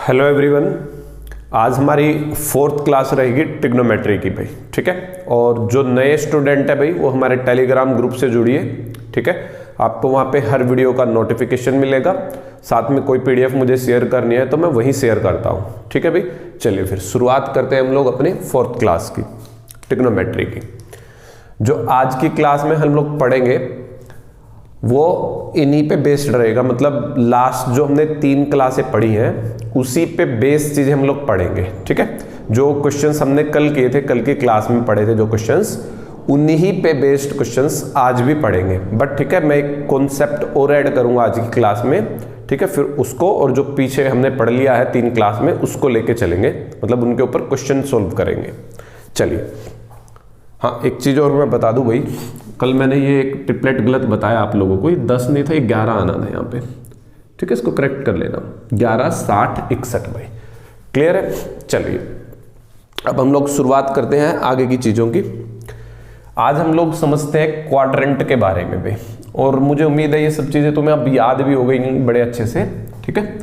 Hello everyone, आज हमारी fourth class रहेगी ट्रिग्नोमेट्री की भाई। ठीक है, और जो नए स्टूडेंट है भाई वो हमारे टेलीग्राम ग्रुप से जुड़िए। ठीक है, आपको वहाँ पे हर वीडियो का नोटिफिकेशन मिलेगा। साथ में कोई पीडीएफ मुझे शेयर करनी है तो मैं वहीं शेयर करता हूँ। ठीक है भाई, चलिए फिर शुरुआत करते हैं हम लोग अपनी फोर्थ क्लास की ट्रिग्नोमेट्री की। जो आज की क्लास में हम लोग पढ़ेंगे वो इन्हीं पे बेस्ड रहेगा, मतलब लास्ट जो हमने 3 क्लासें पढ़ी हैं उसी पे बेस्ड चीजें हम लोग पढ़ेंगे। ठीक है, जो क्वेश्चंस हमने कल किए थे, कल की क्लास में पढ़े थे जो क्वेश्चंस, उन्हीं पे बेस्ड क्वेश्चंस आज भी पढ़ेंगे। बट ठीक है, मैं एक कॉन्सेप्ट और ऐड करूंगा आज की क्लास में। ठीक है, फिर उसको और जो पीछे हमने पढ़ लिया है 3 क्लास में उसको लेके चलेंगे, मतलब उनके ऊपर क्वेश्चन सोल्व करेंगे। चलिए, हाँ एक चीज और मैं बता दूं भाई, कल मैंने ये एक ट्रिपलेट गलत बताया आप लोगों को, ये 10 नहीं था, ये 11 आना था यहाँ पे। ठीक है, इसको करेक्ट कर लेना, 11 60 61 भाई। क्लियर है? चलिए अब हम लोग शुरुआत करते हैं आगे की चीजों की। आज हम लोग समझते हैं क्वाड्रेंट के बारे में भाई, और मुझे उम्मीद है ये सब चीजें तुम्हें अब याद भी हो गई बड़े अच्छे से। ठीक है,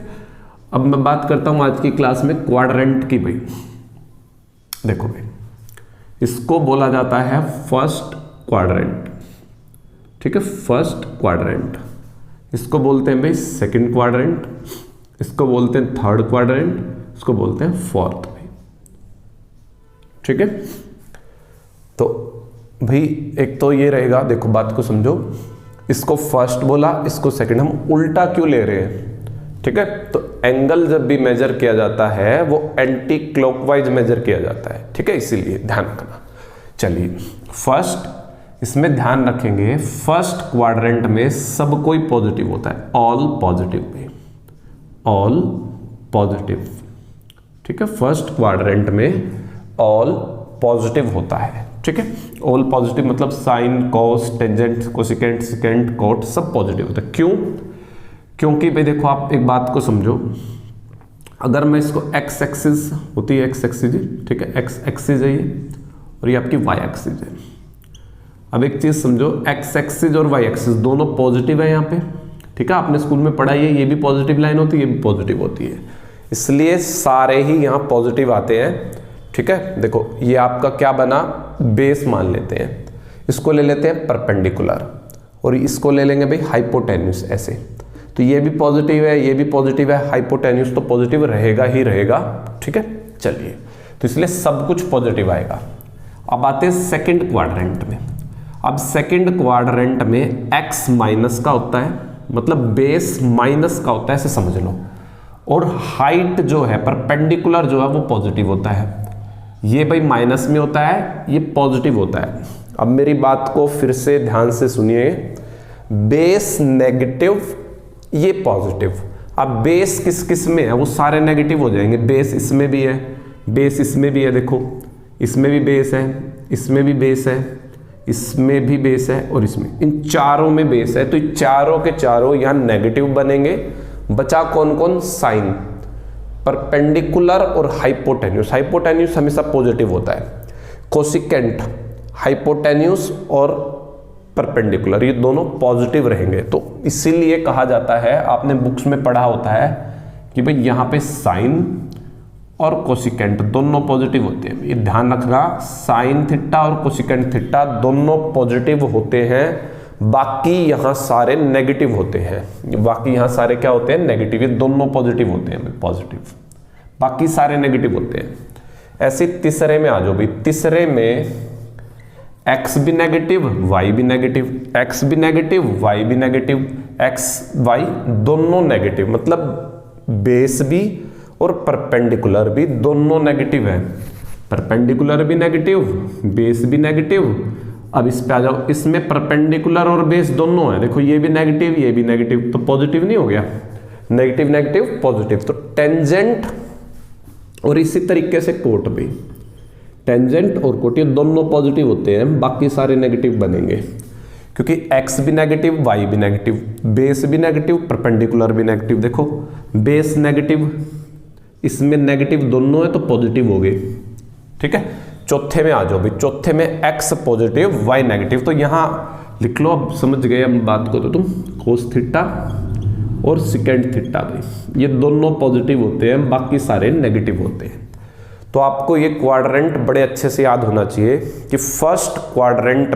अब मैं बात करता हूं आज की क्लास में क्वाड्रेंट की भाई। देखो भाई, इसको बोला जाता है फर्स्ट क्वाड्रेंट। ठीक है, फर्स्ट क्वाड्रेंट। इसको बोलते हैं भाई सेकंड क्वाड्रेंट, इसको बोलते हैं थर्ड क्वाड्रेंट, इसको बोलते हैं फोर्थ भाई। ठीक है, तो भाई एक तो ये रहेगा, देखो बात को समझो, इसको फर्स्ट बोला, इसको सेकंड, हम उल्टा क्यों ले रहे हैं? ठीक है, तो एंगल जब भी मेजर किया जाता है वो एंटी क्लॉकवाइज मेजर किया जाता है। ठीक है, इसीलिए ध्यान रखना। चलिए फर्स्ट, इसमें ध्यान रखेंगे फर्स्ट क्वाड्रेंट में सब कोई पॉजिटिव होता है, ऑल पॉजिटिव में, ऑल पॉजिटिव। ठीक है, फर्स्ट क्वाड्रेंट में ऑल पॉजिटिव होता है। ठीक है, ऑल पॉजिटिव मतलब sine, cos, tangent, cosecant, secant, cot सब पॉजिटिव होता है। क्यों? क्योंकि भाई देखो आप एक बात को समझो, अगर मैं इसको एक्स एक्सिस होती है, एक्स एक्सिस, ठीक है, एक्स एक्सिस है ये, और ये आपकी वाई एक्सिस है। अब एक चीज समझो, एक्स एक्सिस और वाई एक्सिस दोनों पॉजिटिव है यहाँ पे। ठीक है, आपने स्कूल में पढ़ा है ये भी पॉजिटिव लाइन होती है, ये भी पॉजिटिव होती है, इसलिए सारे ही यहाँ पॉजिटिव आते हैं। ठीक है, देखो ये आपका क्या बना, बेस मान लेते हैं, इसको ले लेते हैं परपेंडिकुलर, और इसको ले लेंगे भाई हाइपोटेन्यूस, ऐसे। तो ये भी पॉजिटिव है, ये भी पॉजिटिव है, हाइपोटेन्यूस तो पॉजिटिव रहेगा ही रहेगा। ठीक है, चलिए, तो इसलिए सब कुछ पॉजिटिव आएगा। अब आते हैं सेकंड क्वाड्रेंट में। अब सेकंड क्वाड्रेंट में एक्स माइनस का होता है, मतलब बेस माइनस का होता है, ऐसे समझ लो, और हाइट जो है परपेंडिकुलर जो है वो पॉजिटिव होता है। ये भाई माइनस में होता है, ये पॉजिटिव होता है। अब मेरी बात को फिर से ध्यान से सुनिए, बेस नेगेटिव, ये पॉजिटिव। अब बेस किस किस में है, वो सारे नेगेटिव हो जाएंगे। बेस इसमें भी है, बेस इसमें भी है, देखो इसमें भी बेस है, इसमें भी बेस है, इसमें भी बेस है, और इसमें, इन चारों में बेस है। तो चारों के चारों यहां नेगेटिव बनेंगे। बचा कौन कौन? साइन, परपेंडिकुलर और हाइपोटेन्यूस। हाइपोटेन्यूस हमेशा पॉजिटिव होता है। कोसिकेंट, हाइपोटेन्यूस और परपेंडिकुलर, ये दोनों पॉजिटिव रहेंगे। तो इसीलिए कहा जाता है, आपने बुक्स में पढ़ा होता है कि भाई यहां पे साइन और कोसिकेंट दोनों पॉजिटिव होते हैं। ये ध्यान रखना, साइन थीटा और कोसिकेंट थीटा दोनों पॉजिटिव होते हैं, बाकी यहां सारे नेगेटिव होते हैं। बाकी यहां सारे क्या होते हैं? नेगेटिव। ये दोनों पॉजिटिव होते हैं, पॉजिटिव, बाकी सारे नेगेटिव होते हैं। ऐसे तीसरे में आ जाओ भाई। तीसरे में एक्स भी नेगेटिव, वाई भी नेगेटिव, एक्स भी नेगेटिव, वाई भी नेगेटिव, एक्स वाई दोनों नेगेटिव, मतलब बेस भी और परपेंडिकुलर भी दोनों नेगेटिव है। परपेंडिकुलर भी नेगेटिव, बेस भी नेगेटिव। अब इस पे आ जाओ, इसमें परपेंडिकुलर और बेस दोनों है, देखो ये भी नेगेटिव, ये भी नेगेटिव, तो पॉजिटिव नहीं हो गया? Negative negative positive. तो टेंजेंट और इसी तरीके से कोट भी, टेंजेंट और कोट ये दोनों पॉजिटिव होते हैं, बाकी सारे नेगेटिव बनेंगे, क्योंकि एक्स भी नेगेटिव, वाई भी नेगेटिव, बेस भी नेगेटिव, परपेंडिकुलर भी नेगेटिव। देखो बेस नेगेटिव, इसमें नेगेटिव दोनों है तो पॉजिटिव हो गए। ठीक है, चौथे में आ जाओ भाई। चौथे में एक्स पॉजिटिव, वाई नेगेटिव। तो यहां लिख लो, अब समझ गए हम बात को, तो तुम कोस थीटा और सेकेंड थीटा भाई, ये दोनों पॉजिटिव होते हैं, बाकी सारे नेगेटिव होते हैं। तो आपको ये क्वाड्रेंट बड़े अच्छे से याद होना चाहिए कि फर्स्ट क्वाड्रेंट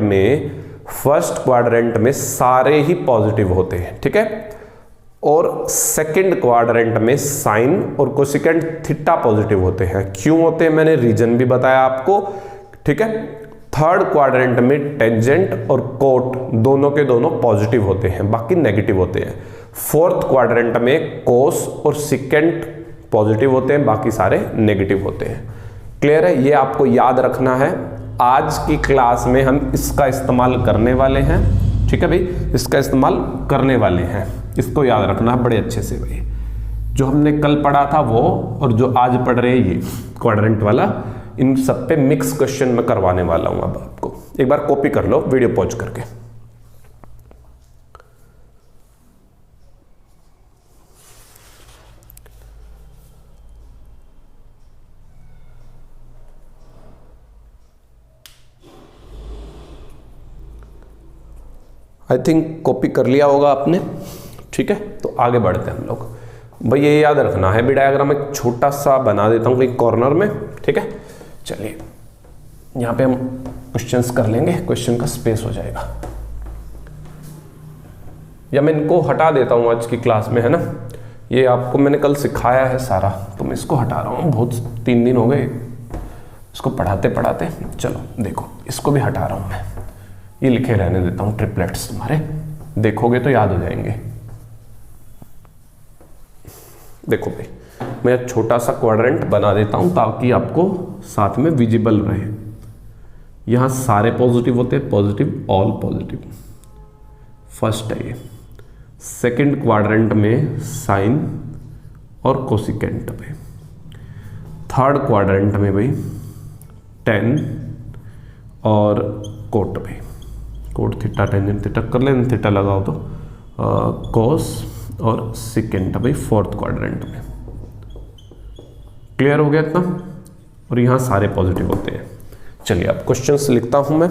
में सारे ही पॉजिटिव होते हैं, ठीक है, और सेकंड क्वाड्रेंट में साइन और कोसेकेंट थीटा पॉजिटिव होते हैं। क्यों होते हैं मैंने रीजन भी बताया आपको, ठीक है। थर्ड क्वाड्रेंट में टेंजेंट और कोट दोनों के दोनों पॉजिटिव होते हैं, बाकी नेगेटिव होते हैं। फोर्थ क्वाड्रेंट में कोस और सेकेंट पॉजिटिव होते हैं, बाकी सारे नेगेटिव होते हैं। क्लियर है, ये आपको याद रखना है। आज की क्लास में हम इसका इस्तेमाल करने वाले हैं, ठीक है भाई, इसका इस्तेमाल करने वाले हैं, इसको याद रखना है बड़े अच्छे से भाई। जो हमने कल पढ़ा था वो और जो आज पढ़ रहे हैं ये क्वाड्रेंट वाला, इन सब पे मिक्स क्वेश्चन में करवाने वाला हूं। अब आपको एक बार कॉपी कर लो वीडियो पॉज करके। आई थिंक कॉपी कर लिया होगा आपने, ठीक है। तो आगे बढ़ते हैं हम लोग। भाई ये याद रखना है भी, डायग्राम एक छोटा सा बना देता हूँ एक कॉर्नर में, ठीक है। चलिए यहाँ पे हम क्वेश्चंस कर लेंगे, क्वेश्चन का स्पेस हो जाएगा, या मैं इनको हटा देता हूँ आज की क्लास में, है ना। ये आपको मैंने कल सिखाया है सारा, तो मैं इसको हटा रहा हूँ। बहुत 3 दिन हो गए इसको पढ़ाते पढ़ाते। चलो देखो, इसको भी हटा रहा हूँ मैं, ये लिखे रहने देता हूँ ट्रिपलेट्स, तुम्हारे देखोगे तो याद हो जाएंगे। देखो भाई, मैं छोटा सा क्वाड्रेंट बना देता हूं ताकि आपको साथ में विजिबल रहे। यहां सारे पॉजिटिव होते हैं, पॉजिटिव, ऑल पॉजिटिव, फर्स्ट है ये। सेकंड क्वाड्रेंट में साइन और कोसिकेंट पे। थर्ड क्वाड्रेंट में भाई टेन और कोट पे, कोट थीटा टेंजेंट थीटा कर लेना, थीटा लगाओ तो कोस और सेकेंट भाई फोर्थ क्वाड्रेंट में। क्लियर हो गया इतना, और यहां सारे पॉजिटिव होते हैं। चलिए अब क्वेश्चंस लिखता हूं मैं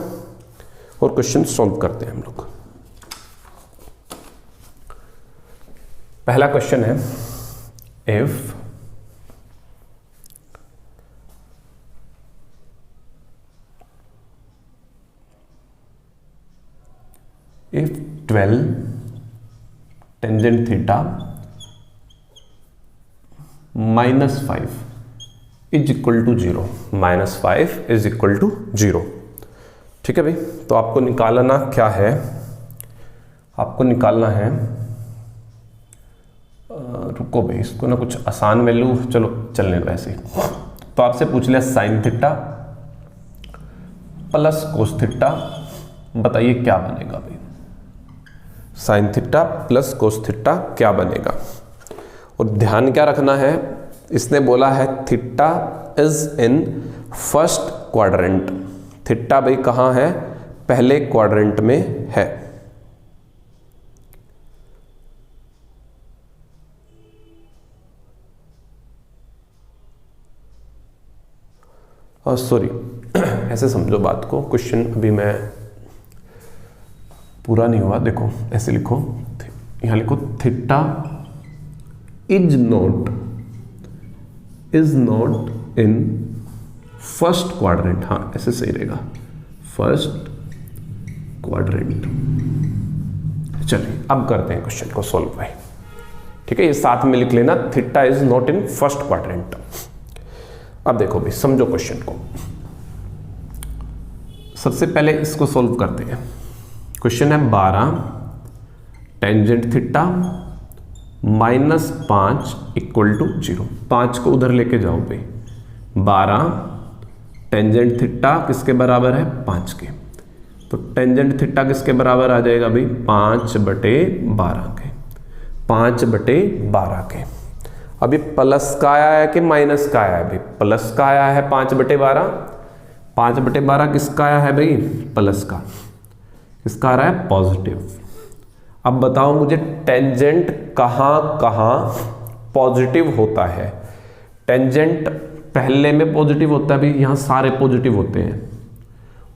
और क्वेश्चन सॉल्व करते हैं हम लोग। पहला क्वेश्चन है, if if 12 tangent theta minus 5 is equal to 0, minus 5 is equal to 0, ठीक है भाई। तो आपको निकालना क्या है, आपको निकालना है, रुको भाई इसको ना कुछ आसान वैल्यू, चलो चलने दो ऐसे। तो आपसे पूछ लिया sine theta plus cos theta, बताइए क्या बनेगा भाई। Sine theta plus cos theta क्या बनेगा। और ध्यान क्या रखना है, इसने बोला है theta is in first quadrant. Theta भाई कहाँ है, पहले क्वाड्रेंट में है। सॉरी ऐसे समझो बात को, क्वेश्चन अभी मैं पूरा नहीं हुआ। देखो ऐसे लिखो, यहां लिखो theta is not in first quadrant. हाँ ऐसे सही रहेगा, फर्स्ट क्वाड्रेंट। चलिए अब करते हैं क्वेश्चन को सॉल्व भाई, ठीक है। ये साथ में लिख लेना, theta is not in first quadrant. अब देखो भाई समझो क्वेश्चन को। सबसे पहले इसको सॉल्व करते हैं। क्वेश्चन है 12 tangent theta minus 5 equal to 0। 5 को उधर लेके जाओ भाई। 12 टेंजेंट थीटा किसके बराबर है, 5 के। तो टेंजेंट थीटा किसके बराबर आ जाएगा भाई, 5/12 के। 5/12 के। अभी प्लस का आया है कि माइनस का आया है भाई, प्लस का आया है 5/12। 5/12 किसका आया है भाई, प्लस का। किसका आ रहा है, पॉजिटिव। अब बताओ मुझे टेंजेंट कहाँ कहाँ पॉजिटिव होता है। टेंजेंट पहले में पॉजिटिव होता है भाई, यहाँ सारे पॉजिटिव होते हैं।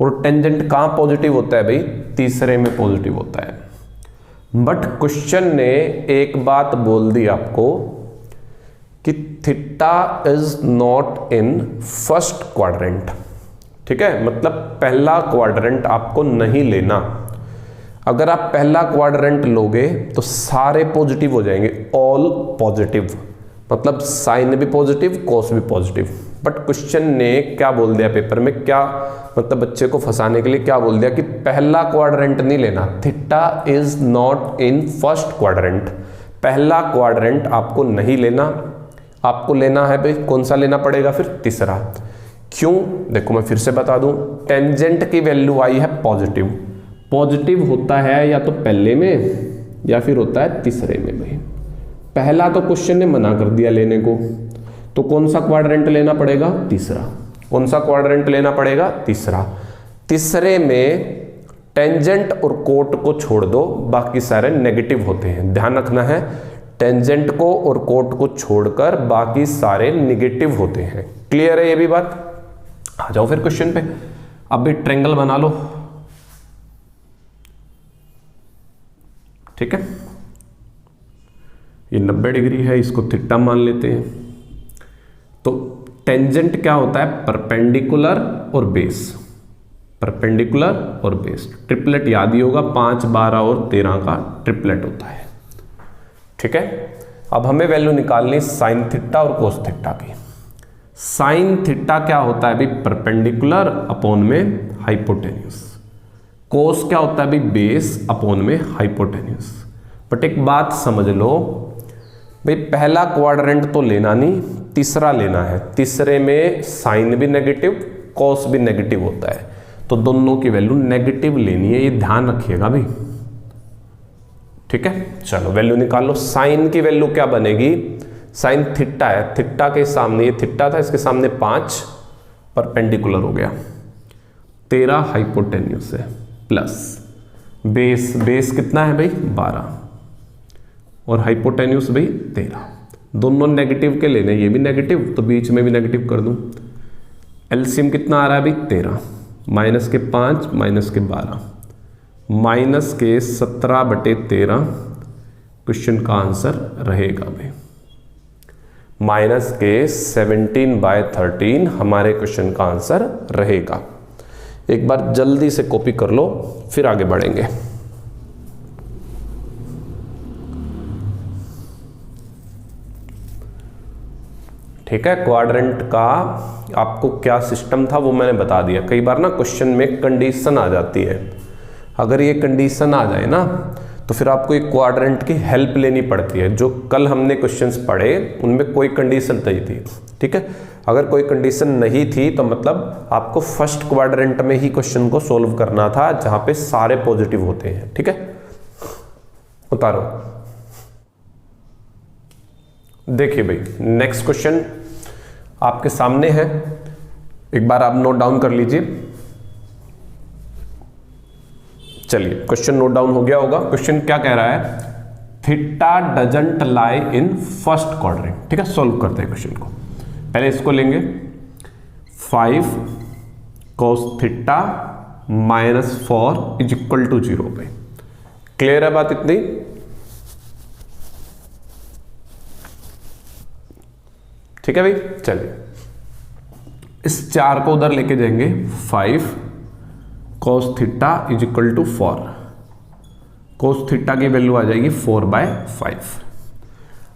और टेंजेंट कहाँ पॉजिटिव होता है भाई, तीसरे में पॉजिटिव होता है। बट क्वेश्चन ने एक बात बोल दी आपको कि theta is not in first quadrant. ठीक है, मतलब पहला क्वाड्रेंट आपको नहीं लेना। अगर आप पहला क्वाड्रेंट लोगे तो सारे पॉजिटिव हो जाएंगे, ऑल पॉजिटिव, मतलब साइन भी पॉजिटिव, कॉस भी पॉजिटिव। बट क्वेश्चन ने क्या बोल दिया पेपर में, क्या मतलब बच्चे को फंसाने के लिए क्या बोल दिया कि पहला क्वाड्रेंट नहीं लेना, theta is not in first quadrant. पहला क्वाड्रेंट आपको नहीं लेना, आपको लेना है भाई कौन सा लेना पड़ेगा फिर, तीसरा। क्यों, देखो मैं फिर से बता दूं, टेंजेंट की वैल्यू आई है पॉजिटिव। पॉजिटिव होता है या तो पहले में या फिर होता है तीसरे में। भाई पहला तो क्वेश्चन ने मना कर दिया लेने को, तो कौन सा क्वाड्रेंट लेना पड़ेगा, तीसरा। कौन सा क्वाड्रेंट लेना पड़ेगा, तीसरा। तीसरे में टेंजेंट और कोट को छोड़ दो, बाकी सारे नेगेटिव होते हैं, ध्यान रखना है। टेंजेंट को और कोट को छोड़कर बाकी सारे नेगेटिव होते हैं। क्लियर है ये भी बात? आ जाओ फिर क्वेश्चन पे। अब भी ट्रायंगल बना लो, ठीक है। ये 90 डिग्री है, इसको थीटा मान लेते हैं। तो टेंजेंट क्या होता है, परपेंडिकुलर और बेस। परपेंडिकुलर और बेस ट्रिपलेट याद ही होगा, 5, 12 और 13 का ट्रिपलेट होता है। ठीक है, अब हमें वैल्यू निकालनी साइन थीटा और कोस थीटा की। साइन थीटा क्या होता है भाई, परपेंडिकुलर अपॉन में हाइपोटेन्यूज। कोस क्या होता है भाई, बेस अपॉन में हाइपोटेन्यूज। बट एक बात समझ लो भाई, पहला क्वाड्रेंट तो लेना नहीं, तीसरा लेना है। तीसरे में साइन भी नेगेटिव, कॉस भी नेगेटिव होता है, तो दोनों की वैल्यू नेगेटिव लेनी है, ये ध्यान रखिएगा भाई। ठीक है, चलो वैल्यू निकाल लो। साइन की वैल्यू क्या बनेगी, साइन थीटा है, थीटा के सामने ये थीटा था, इसके सामने 5 परपेंडिकुलर हो गया, 13 हाइपोटेन्यूस है, प्लस बेस, बेस कितना है भाई 12, और हाइपोटेन्यूस भाई 13। दोनों नेगेटिव के लेने, ये भी नेगेटिव तो बीच में भी नेगेटिव कर दूं। एलसीएम कितना आ रहा है भाई 13, माइनस के 5 माइनस के 12 माइनस के 17/13। क्वेश्चन का आंसर रहेगा भाई माइनस के 17/13 हमारे क्वेश्चन का आंसर रहेगा। एक बार जल्दी से कॉपी कर लो, फिर आगे बढ़ेंगे। ठीक है, क्वाड्रेंट का आपको क्या सिस्टम था वो मैंने बता दिया। कई बार ना क्वेश्चन में कंडीशन आ जाती है, अगर ये कंडीशन आ जाए ना तो फिर आपको एक क्वाड्रेंट की हेल्प लेनी पड़ती है। जो कल हमने क्वेश्चंस पढ़े उनमें कोई कंडीशन नहीं थी, ठीक है। अगर कोई कंडीशन नहीं थी तो मतलब आपको फर्स्ट क्वाड्रेंट में ही क्वेश्चन को सोल्व करना था, जहां पे सारे पॉजिटिव होते हैं। ठीक है, उतारो। देखिए भाई, नेक्स्ट क्वेश्चन आपके सामने है, एक बार आप नोट डाउन कर लीजिए। चलिए, क्वेश्चन नोट डाउन हो गया होगा। क्वेश्चन क्या कह रहा है, theta doesn't lie in first quadrant. ठीक है, सोल्व करते हैं क्वेश्चन को। पहले इसको लेंगे, 5 cos theta -4 is equal to 0 पे। क्लियर है बात इतनी? ठीक है भाई, चलिए इस 4 को उधर लेके जाएंगे। 5 cos theta is equal to 4, cos theta की वैल्यू आ जाएगी 4/5।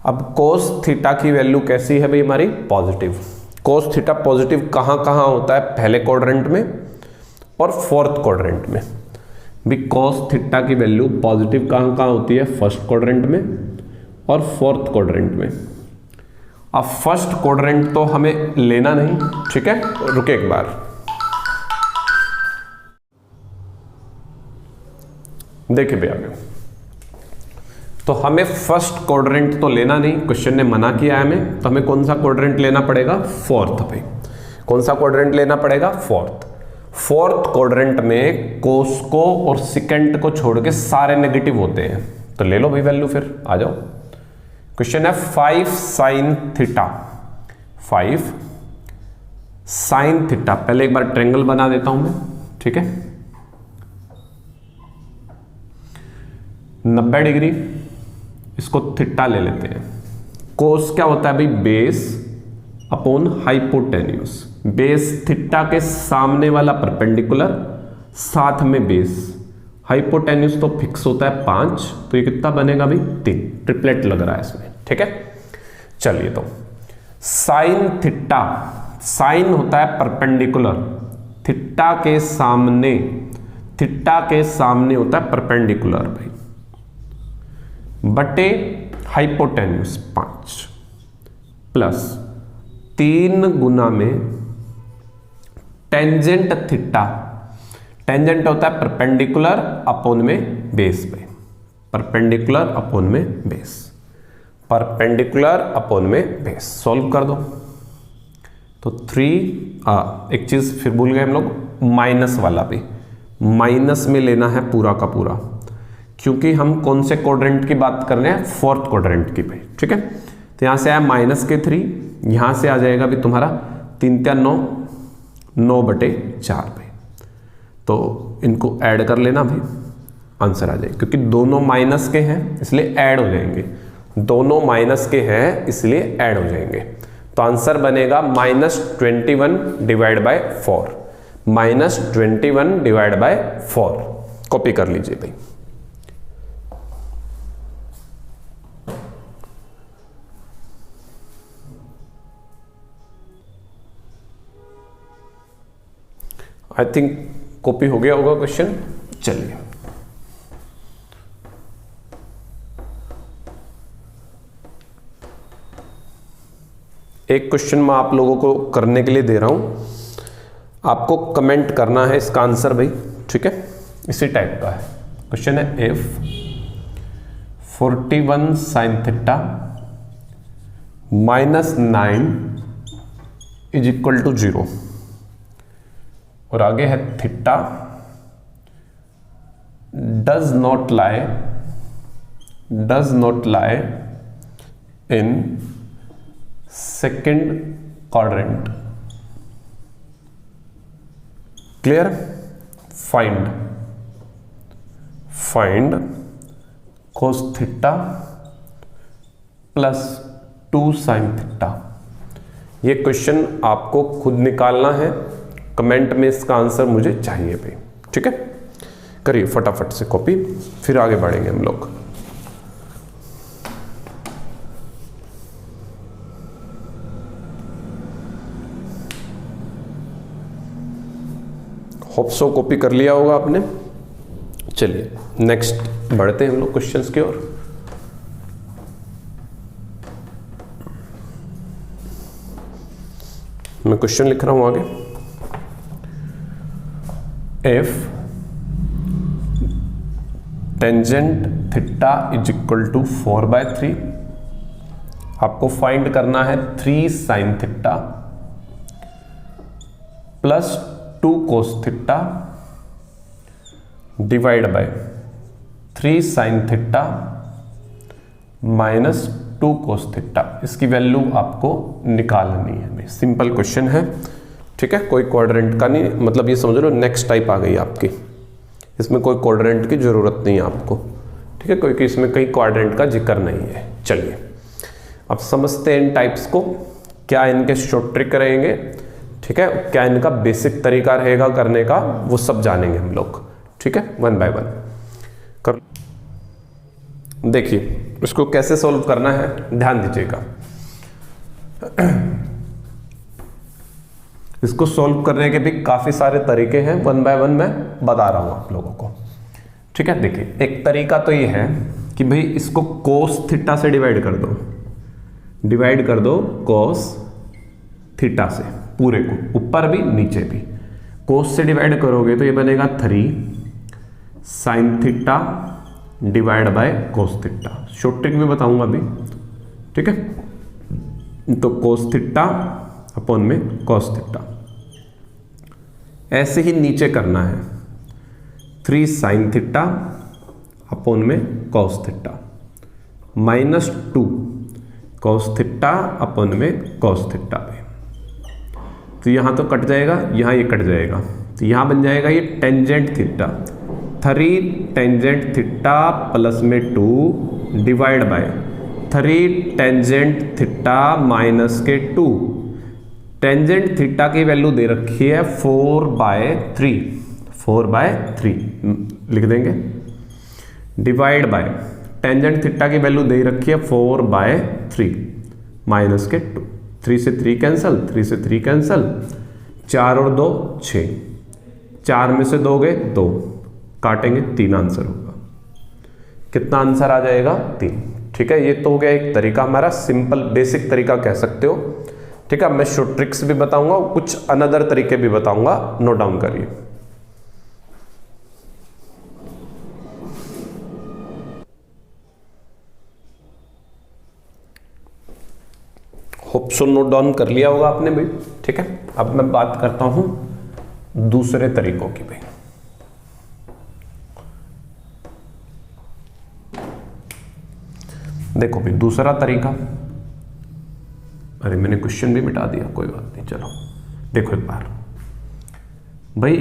अब cos थीटा की वैल्यू कैसी है भाई हमारी, पॉजिटिव। cos थीटा पॉजिटिव कहां कहां होता है, पहले क्वाड्रेंट में और फोर्थ क्वाड्रेंट में भी। cos थीटा की वैल्यू पॉजिटिव कहां कहां होती है, फर्स्ट क्वाड्रेंट में और फोर्थ क्वाड्रेंट में। अब फर्स्ट क्वाड्रेंट तो हमें लेना नहीं, ठीक है, रुके एक बार। देखिए भैया, तो हमें फर्स्ट क्वाड्रेंट तो लेना नहीं, क्वेश्चन ने मना किया है हमें, तो हमें कौन सा क्वाड्रेंट लेना पड़ेगा, फोर्थ भाई। कौन सा क्वाड्रेंट लेना पड़ेगा, फोर्थ। फोर्थ क्वाड्रेंट में कोस को और सिकेंट को छोड़ के सारे नेगेटिव होते हैं, तो ले लो भाई वैल्यू, फिर आ जाओ। क्वेश्चन है 5 sin थीटा, 5 sin थीटा। पहले एक बार ट्रायंगल बना देता हूं मैं, ठीक है। 90 डिग्री, इसको थीटा ले लेते हैं। कोस क्या होता है भाई, base upon hypotenuse. Base theta के सामने वाला परपेंडिकुलर, साथ में बेस। हाइपोटेन्यूस तो फिक्स होता है 5, तो ये कितना बनेगा भाई 3। ट्रिपलेट लग रहा है इसमें, ठीक है। चलिए तो साइन थीटा, साइन होता है परपेंडिकुलर, थीटा के सामने, थीटा के सामने होता है परपेंडिकुलर भाई, बटे हाइपोटेन्यूस 5 प्लस 3 गुना में टेंजेंट थीटा। टेंजेंट होता है परपेंडिकुलर अपॉन में बेस पे, परपेंडिकुलर अपॉन में बेस, परपेंडिकुलर अपॉन में बेस। सॉल्व कर दो तो 3 एक चीज फिर भूल गए हम लोग, माइनस वाला भी माइनस में लेना है पूरा का पूरा, क्योंकि हम कौन से क्वाड्रेंट की बात कर रहे हैं, फोर्थ क्वाड्रेंट की भाई, ठीक है। तो यहां से आया -3, यहां से आ जाएगा भी तुम्हारा 3 × 9, 9/4 भाई। तो इनको ऐड कर लेना भाई, आंसर आ जाएगा, क्योंकि दोनों माइनस के हैं इसलिए ऐड हो जाएंगे, दोनों माइनस के हैं इसलिए ऐड हो जाएंगे। तो आंसर बनेगा -21 divide by 4, -21 divide by 4। Copy कर लीजिए भाई। आई थिंक कॉपी हो गया होगा क्वेश्चन। चलिए एक क्वेश्चन मैं आप लोगों को करने के लिए दे रहा हूं, आपको कमेंट करना है इसका आंसर भाई, ठीक है। इसी टाइप का है क्वेश्चन है, if 41 sin theta -9 is equal to 0, और आगे है theta does not lie in second quadrant. Clear? Find cos theta plus 2 sin theta. ये क्वेश्चन आपको खुद निकालना है, कमेंट में इसका आंसर मुझे चाहिए भाई, ठीक है। करिए फटाफट से कॉपी, फिर आगे बढ़ेंगे हम लोग। होप सो कॉपी कर लिया होगा आपने। चलिए नेक्स्ट बढ़ते हैं हम लोग क्वेश्चंस की ओर। मैं क्वेश्चन लिख रहा हूं आगे। If tangent theta is equal to 4/3, आपको फाइंड करना है 3 sin theta plus 2 cos theta divide by 3 sin theta minus 2 cos theta. इसकी वैल्यू आपको निकालनी है। सिंपल क्वेश्चन है, ठीक है। कोई क्वाड्रेंट का नहीं, मतलब ये समझ लो नेक्स्ट टाइप आ गई आपकी, इसमें कोई क्वाड्रेंट की जरूरत नहीं है आपको, ठीक है, क्योंकि इसमें कई क्वाड्रेंट का जिक्र नहीं है। चलिए अब समझते हैं इन टाइप्स को, क्या इनके शॉर्ट ट्रिक रहेंगे, ठीक है, क्या इनका बेसिक तरीका रहेगा करने का, वो सब जानेंगे हम लोग, ठीक है, 1 by 1 कर। देखिए इसको कैसे सॉल्व करना है, ध्यान दीजिएगा। इसको सॉल्व करने के भी काफी सारे तरीके हैं, 1 by 1 मैं बता रहा हूं आप लोगों को, ठीक है। देखिए एक तरीका तो ये है कि भाई इसको cos थीटा से डिवाइड कर दो cos थीटा से, पूरे को ऊपर भी नीचे भी। cos से डिवाइड करोगे तो ये बनेगा 3 sin theta divide bye cos theta. Short trick भी बताऊंगा अभी, ठीक है। तो cos थीटा अपॉन में cos थीटा, ऐसे ही नीचे करना है 3 sin थीटा अपॉन में cos theta minus 2 cos theta upon में cos थीटा पे। तो यहां तो कट जाएगा, यहां ये कट जाएगा, तो यहां बन जाएगा ये tangent theta. 3 tangent theta plus में 2 divide by 3 tangent theta minus के 2। टेंजेंट थीटा की वैल्यू दे रखी है 4/3, 4/3 लिख देंगे, डिवाइड बाय टेंजेंट थीटा की वैल्यू दे रखी है 4/3 माइनस के 2। 3 से 3 कैंसल, 3 से 3 कैंसल, 4 और 2 6, 4 में से 2 गए 2, काटेंगे 3 आंसर होगा। कितना आंसर आ जाएगा? 3। ठीक है, ये तो हो गया एक तरीका हमारा, सिंपल बेसिक तरीका कह सकते हो। ठीक है, मैं शॉर्ट ट्रिक्स भी बताऊंगा, कुछ अनदर तरीके भी बताऊंगा, नोट डाउन करिए। होप सो नोट डाउन कर लिया होगा आपने भाई। ठीक है, अब मैं बात करता हूं दूसरे तरीकों की भाई। देखो भाई दूसरा तरीका, अरे मैंने क्वेश्चन भी मिटा दिया, कोई बात नहीं, चलो देखो एक बार भाई।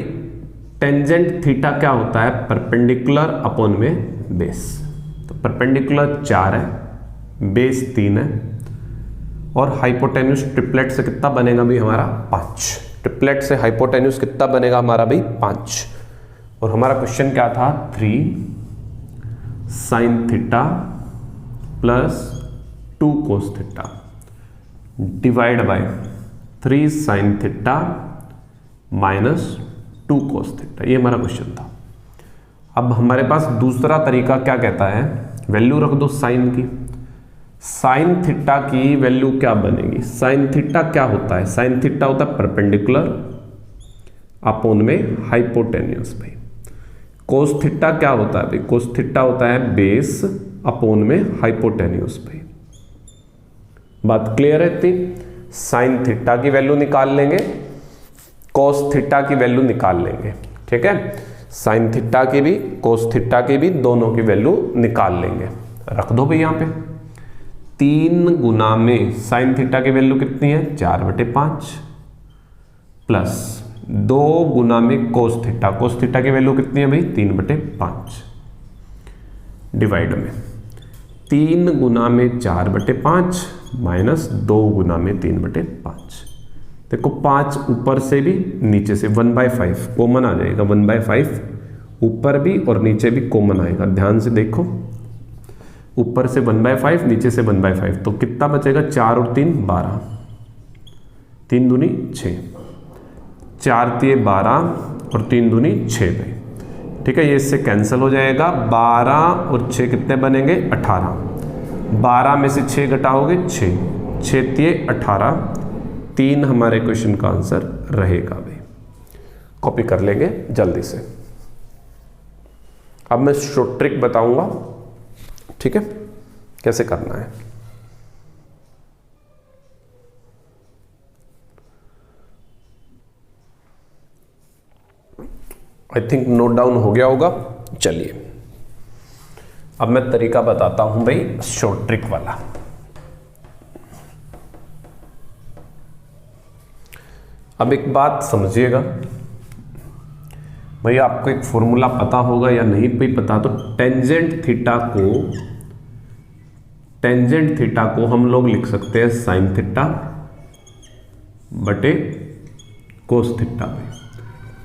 टेंजेंट थीटा क्या होता है? परपेंडिकुलर अपॉन में बेस। तो परपेंडिकुलर 4 है, बेस 3 है, और हाइपोटेन्यूस ट्रिपलेट से कितना बनेगा भाई हमारा? 5। ट्रिपलेट से हाइपोटेन्यूस कितना बनेगा हमारा भाई? 5। और हमारा क्वेश्चन क्या था? 3 sine theta plus 2 cos theta divide by 3 sine theta minus 2 cos theta. ये हमारा क्वेश्चन था। अब हमारे पास दूसरा तरीका क्या कहता है? वैल्यू रख दो साइन की। साइन थीटा की वैल्यू क्या बनेगी? साइन थीटा क्या होता है? साइन थीटा होता है परपेंडिकुलर अपॉन में हाइपोटेन्यूस भाई। कोस थीटा क्या होता है भाई? कोस थीटा होता है बेस अपॉन में हाइपोटेन्यूस भाई। बात क्लियर है इतनी? साइन थीटा की वैल्यू निकाल लेंगे, कोस थीटा की वैल्यू निकाल लेंगे। ठीक है, साइन थीटा की भी कोस थीटा की भी दोनों की वैल्यू निकाल लेंगे। रख दो भाई यहां पे 3 गुना में साइन थीटा की वैल्यू कितनी है? 4/5 प्लस 2 गुना में कोस थीटा। कोस थीटा की वैल्यू कितनी है भाई? 3/5 डिवाइड में 3 गुना में 4/5 माइनस 2 गुना में 3/5। देखो 5 ऊपर से भी नीचे से 1/5 कॉमन आ जाएगा। 1/5 ऊपर भी और नीचे भी कॉमन आएगा। ध्यान से देखो, ऊपर से 1/5 नीचे से 1/5, तो कितना बचेगा? 4 और 3 12, 3 दूनी 6, 4 तिये 12 और 3 दूनी 6 भाई। ठीक है, ये इससे कैंसिल हो जाएगा। 12 और 6 कितने बनेंगे? 18। 12 में से 6 घटाओगे 6, 6 तिये 18, 3 हमारे क्वेश्चन का आंसर रहेगा भाई। कॉपी कर लेंगे जल्दी से। अब मैं शॉर्ट ट्रिक बताऊंगा, ठीक है, कैसे करना है। आई थिंक नोट डाउन हो गया होगा। चलिए अब मैं तरीका बताता हूं भाई शॉर्ट ट्रिक वाला। अब एक बात समझिएगा भाई, आपको एक फॉर्मूला पता होगा या नहीं भी पता, तो टेंजेंट थीटा को हम लोग लिख सकते हैं साइन थीटा बटे कोस थीटा में।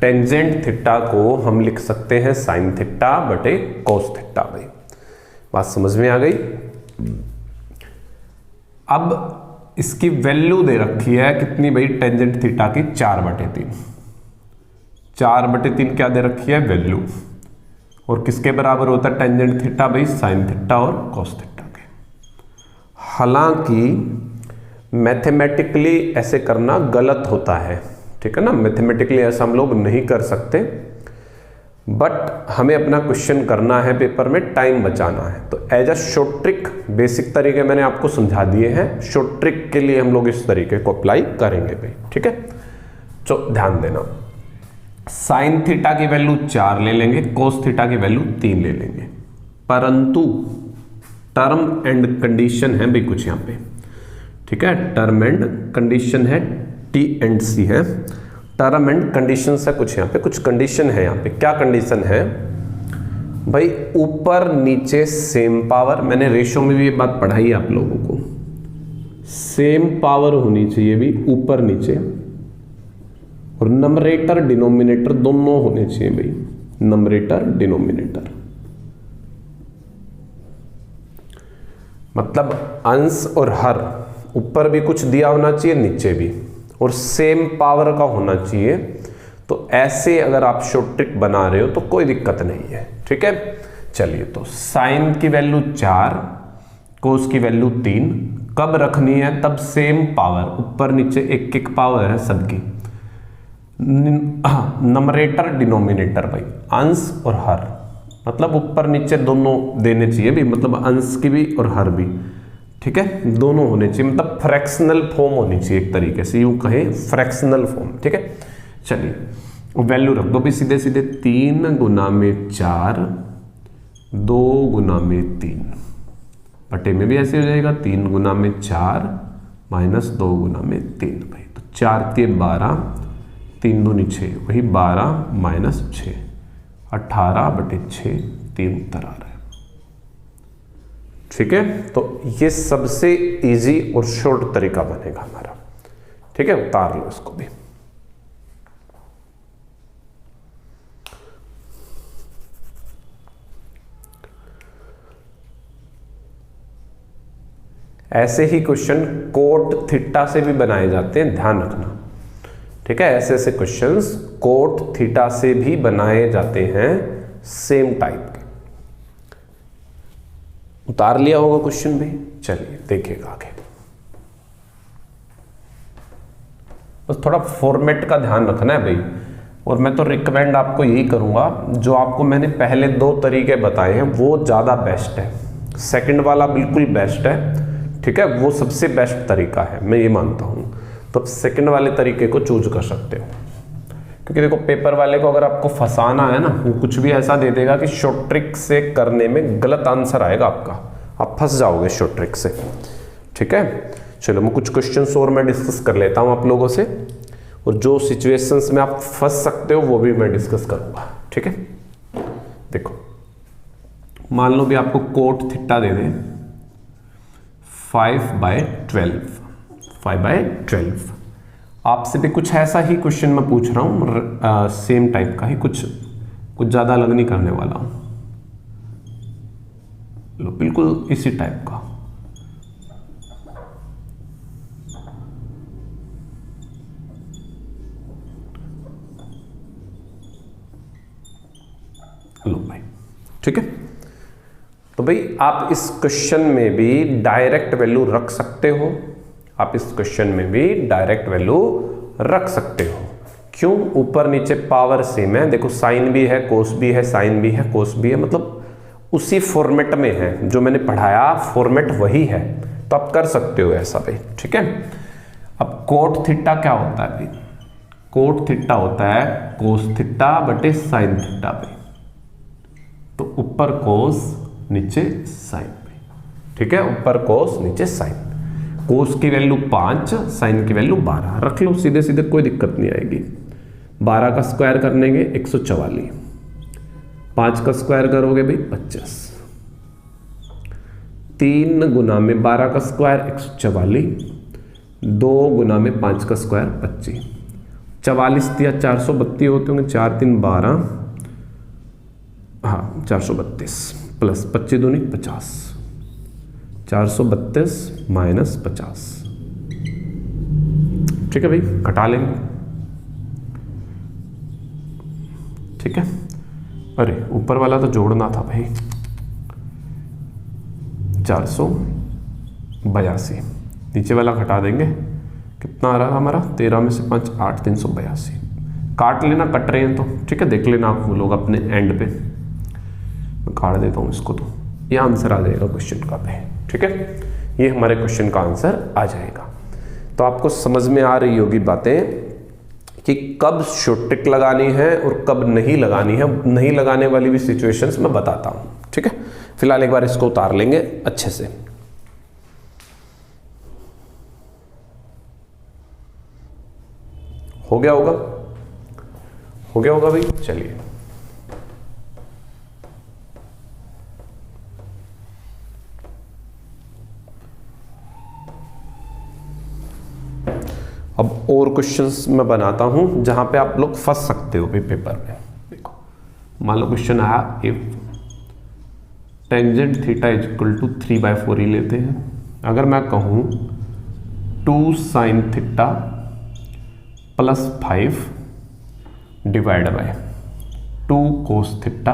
टेंजेंट थीटा को हम लिख सकते हैं साइन थीटा बटे कोस थीटा भाई। बात समझ में आ गई? अब इसकी वैल्यू दे रखी है कितनी भाई? टेंजेंट थीटा की 4/3। 4/3 क्या दे रखी है? वैल्यू। और किसके बराबर होता है टेंजेंट थीटा भाई? साइन थीटा और कोस थीटा के। हालांकि मैथमेटिकली ऐसे करना गलत होता है, ठीक है ना, मैथमेटिकली ऐसा हम लोग नहीं कर सकते, बट हमें अपना क्वेश्चन करना है, पेपर में टाइम बचाना है। तो as a short trick basic तरीके मैंने आपको समझा दिए हैं। शॉर्ट ट्रिक के लिए हम लोग इस तरीके को अप्लाई करेंगे भाई, ठीक है। तो ध्यान देना, साइन थीटा की वैल्यू 4 ले लेंगे, कोस थीटा की वैल्यू 3 ले लेंगे, परंतु टर्म एंड कंडीशन है भाई कुछ यहाँ पे, ठीक है। टर्म एंड कंडीशन है, टी एंड सी है, टर्म एंड कंडीशन है कुछ यहाँ पे, कुछ कंडीशन है यहाँ पे। क्या कंडीशन है भाई ऊपर नीचे सेम पावर, मैंने रेशो में भी ये बात पढ़ाई है आप लोगों को, सेम पावर होनी चाहिए भी ऊपर नीचे, और नंबरेटर डिनोमिनेटर दोनों होने चाहिए भाई, नंबरेटर डिनोमिनेटर, मतलब अंश और हर, ऊपर भी कुछ दिया होना चाहिए नीचे भी, और सेम पावर का होना चाहिए। तो ऐसे अगर आप शॉर्ट ट्रिक बना रहे हो तो कोई दिक्कत नहीं है, ठीक है। चलिए, तो साइन की वैल्यू 4, कोस की वैल्यू 3, कब रखनी है, तब सेम पावर, ऊपर नीचे एक एक पावर है सबकी, नंबरेटर डिनोमिनेटर भाई, अंश और हर, मतलब ऊपर नीचे दोनों देने चाहिए भी, मतलब अंश की भी और हर भी, ठीक है, दोनों होने चाहिए, मतलब फ्रैक्शनल फॉर्म होनी चाहिए एक तरीके से, यूं कहें फ्रैक्शनल फॉर्म, ठीक है। चलिए, वैल्यू रख दो भी सीधे सीधे, 3 गुना में 4, 2 गुना में 3, बटे में भी ऐसे हो जाएगा, 3 गुना में 4 माइनस 2 गुना में 3 भाई, तो 4 के 12, 3 दूनी 6, वही 12 माइनस 6, 18 बटे 6, 3 उत्तर आ रहा है, ठीक है। तो ये सबसे इजी और शॉर्ट तरीका बनेगा हमारा, ठीक है, उतार लो इसको भी। ऐसे ही क्वेश्चन कोट थीटा से भी बनाए जाते हैं, ध्यान रखना, ठीक है। ऐसे ऐसे क्वेश्चंस कोट थीटा से भी बनाए जाते हैं, सेम टाइप के। उतार लिया होगा क्वेश्चन भी, चलिए देखिएगा आगे। बस थोड़ा फॉर्मेट का ध्यान रखना है भाई, और मैं तो रिकमेंड आपको यही करूंगा, जो आपको मैंने पहले 2 तरीके बताए हैं वो ज़्यादा बेस्ट है, सेकंड वाला बिल्कुल बेस्ट है, ठीक है, वो सबसे बेस्ट तरीका है, मैं ये मानता हूँ। तो सेकंड वाले तरीके को चूज कर सकते हो, क्योंकि देखो पेपर वाले को अगर आपको फंसाना है ना, वो कुछ भी ऐसा दे देगा कि शॉर्ट ट्रिक से करने में गलत आंसर आएगा आपका, आप फंस जाओगे शॉर्ट ट्रिक से, ठीक है। चलो, मैं कुछ क्वेश्चंस और मैं डिस्कस कर लेता हूँ आप लोगों से, और जो सिचुएशंस में आप फंस सकते हो वो भी मैं डिस्कस करूँगा, ठीक है। देखो, मान लो भी आपको कोट थीटा दे दें 5/12, 5/12, आपसे भी कुछ ऐसा ही क्वेश्चन मैं पूछ रहा हूँ, सेम टाइप का ही, कुछ ज़्यादा अलग नहीं करने वाला हूँ, लो बिल्कुल इसी टाइप का। लो भाई, ठीक है। तो भाई आप इस क्वेश्चन में भी डायरेक्ट वैल्यू रख सकते हो, आप इस क्वेश्चन में भी डायरेक्ट वैल्यू रख सकते हो। क्यों? ऊपर नीचे पावर सेम है, देखो साइन भी है, कोस भी है, साइन भी है, कोस भी है, मतलब उसी फॉर्मेट में है, जो मैंने पढ़ाया फॉर्मेट वही है, तो आप कर सकते हो ऐसा भाई, ठीक है। अब कोट थीटा क्या होता है भाई? कोट थीटा होता है कोस थीटा बटे साइन थीटा भाई, तो ऊपर कोस नीचे साइन भाई, ठीक है, ऊपर कोस नीचे साइन। कोस की वैल्यू 5, साइन की वैल्यू 12, रख लो सीधे सीधे, कोई दिक्कत नहीं आएगी। 12 का स्क्वायर करेंगे 144, 5 का स्क्वायर करोगे भाई 25, 3 गुना में 12 का स्क्वायर 144, 2 गुना में 5 का स्क्वायर 25, 44 दिया 432 होते होंगे, 4 3 12, हाँ 432 प्लस 25 दूनी 50, 432 माइनस 50, ठीक है भाई, घटा लेंगे, ठीक है। अरे ऊपर वाला तो जोड़ना था भाई, 482, नीचे वाला घटा देंगे, कितना आ रहा है हमारा, 13 में से 5 8, 382, काट लेना, कट रहे हैं तो ठीक है, देख लेना आप वो लोग अपने एंड पे, मैं काट देता हूँ इसको, तो ये आंसर आ जाएगा क्वेश्चन का पे, ठीक है, ये हमारे क्वेश्चन का आंसर आ जाएगा। तो आपको समझ में आ रही होगी बातें कि कब शॉर्ट ट्रिक लगानी है और कब नहीं लगानी है। नहीं लगाने वाली भी सिचुएशंस मैं बताता हूँ, ठीक है। फिलहाल एक बार इसको उतार लेंगे अच्छे से। हो गया होगा, हो गया होगा भाई, चलिए अब और क्वेश्चंस मैं बनाता हूं जहां पे आप लोग फंस सकते हो भाई पेपर में। देखो मान लो क्वेश्चन आया, if tangent theta is equal to 3/4 ही लेते हैं। अगर मैं कहूं 2 sin theta plus 5 divide by 2 cos theta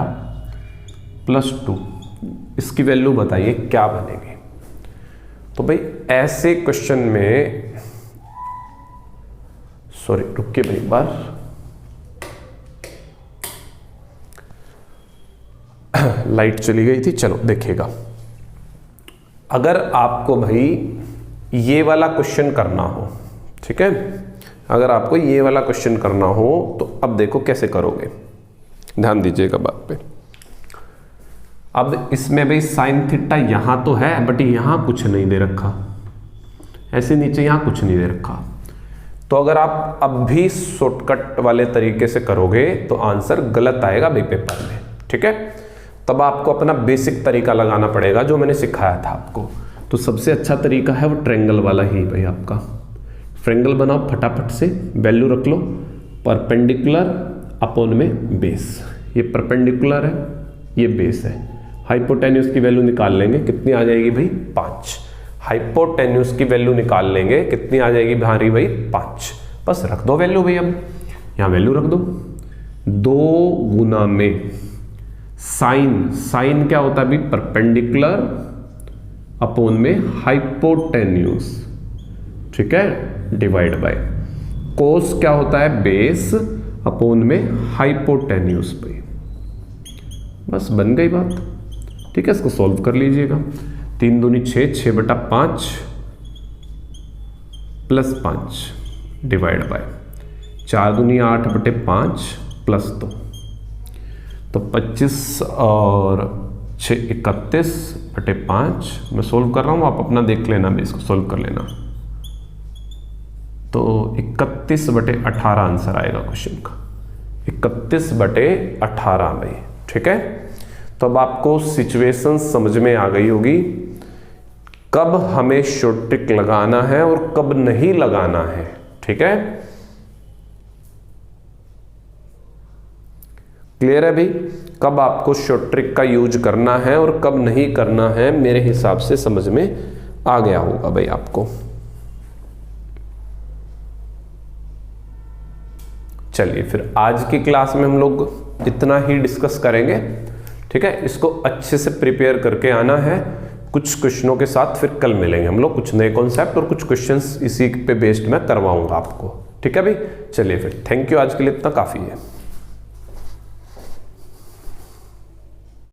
plus 2, इसकी वैल्यू बताइए क्या बनेगी। तो भाई ऐसे क्वेश्चन में, सॉरी रुकिए भाई एक बार, लाइट चली गई थी, चलो देखिएगा। अगर आपको भाई ये वाला क्वेश्चन करना हो, ठीक है, अगर आपको ये वाला क्वेश्चन करना हो तो अब देखो कैसे करोगे, ध्यान दीजिएगा बात पे। अब इसमें भाई साइन थीटा यहां तो है बट यहां कुछ नहीं दे रखा, ऐसे नीचे यहां कुछ नहीं दे रखा। तो अगर आप अब भी शॉर्टकट वाले तरीके से करोगे तो आंसर गलत आएगा भाई पेपर में, ठीक है। तब आपको अपना बेसिक तरीका लगाना पड़ेगा जो मैंने सिखाया था आपको। तो सबसे अच्छा तरीका है वो ट्रायंगल वाला ही भाई आपका। ट्रायंगल बनाओ फटाफट से, वैल्यू रख लो, परपेंडिकुलर अपॉन में बेस। ये परपेंडिकुलर है, ये बेस है। हाइपोटेन्यूज की वैल्यू निकाल लेंगे, कितनी आ जाएगी भाई 5। हाइपोटेन्यूज की वैल्यू निकाल लेंगे, कितनी आ जाएगी भारी भाई 5। बस रख दो वैल्यू भाई, अब यहां वैल्यू रख दो। 2 गुना में साइन, साइन क्या होता है भाई परपेंडिकुलर अपॉन में हाइपोटेन्यूज, ठीक है, डिवाइड बाय कोस क्या होता है बेस अपॉन में हाइपोटेन्यूज भाई। बस बन गई बात, ठीक है। इसको सॉल्व कर लीजिएगा। 3 दूनी 6, 6/5 प्लस 5 डिवाइड बाय 4 दूनी 8/5 प्लस 2, तो 25 और 6 31/5। मैं सोल्व कर रहा हूं, आप अपना देख लेना, मैं इसको सोल्व कर लेना। तो 31/18 आंसर आएगा क्वेश्चन का, 31/18 भाई, ठीक है। तो अब आपको सिचुएशन समझ में आ गई होगी कब हमें शॉर्ट ट्रिक लगाना है और कब नहीं लगाना है, ठीक है। क्लियर है भाई, कब आपको शॉर्ट ट्रिक का यूज करना है और कब नहीं करना है, मेरे हिसाब से समझ में आ गया होगा भाई आपको। चलिए फिर आज की क्लास में हम लोग इतना ही डिस्कस करेंगे, ठीक है। इसको अच्छे से प्रिपेयर करके आना है कुछ क्वेश्चनों के साथ। फिर कल मिलेंगे हम लोग, कुछ नए कॉन्सेप्ट और कुछ क्वेश्चंस इसी पे बेस्ड मैं करवाऊंगा आपको, ठीक है भाई। चलिए फिर, थैंक यू, आज के लिए इतना काफी है।